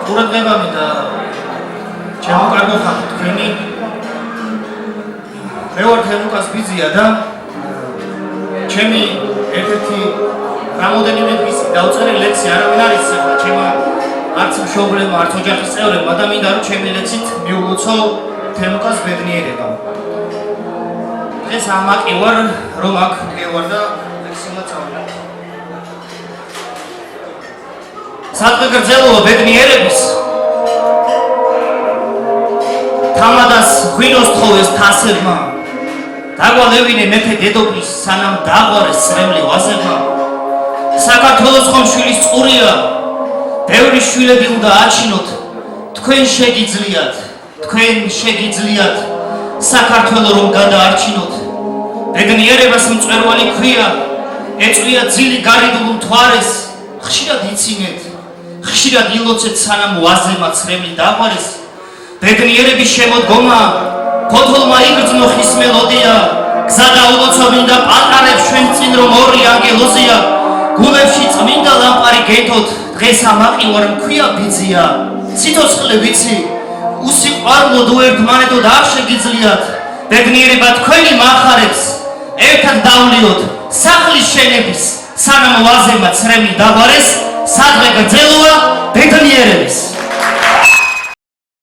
ყურადღება მინდა ჩემო კარგო ხალხო თქვენი მე ვარ თემუკას ბიძია და ჩემი ერთ-ერთი რამოდენიმე დღის დაუწერე ლექსი არავინ არ იცის ჩემო არც მშობლებმა არც ოჯახის წევრებმა და მინდა რომ ჩემი ლექსით მიულოცო თემუკას ბედნიერება ეს ამაკი ვარ რომ აქ მივარ და ლექსი მოცავდა სადღე გრძელობა ბედნიერების თამადას ღვინოს თხოვეს თასებმა დაგვალევინე მეფე დედოფლის სანამ დაღვარეს სრემლი ვაზებმა საქართველოს ხომ შვილის წყურია ბევრი შვილები უნდა აჩინოთ თქვენ შეგიძლიათ საქართველო რომ გადაარჩინოთ ბედნიერებას მწვერვალი ქვია ეწვია ძილი გარიდულ მთვარეს ხშირად იცინეთ ხშირად ილოცეთ სანამ ვაზემა ცრემლი დაღვარეს ბედნიერების შემოდგომა ფოთოლმა იგრძნო ხის მელოდია გზა დაულოცობინდა პატარებს ჩვენ წინ რომ ორი ანგელოზია გულებში წმინდა ლამპარი გეთოთ დღეს ამაყი ვარ მქვია ბიძია სიცოცხლე ვიცი უსიყვარულოდ უერთმანეთოდ არ შეგიძლიათ ბედნიერება თქვენი მახარებს ერთად დავლიოთ სახლის შენების სანამ ვაზემა ცრემლი დაღვარეს სადღე გრძელობა ბედნიერების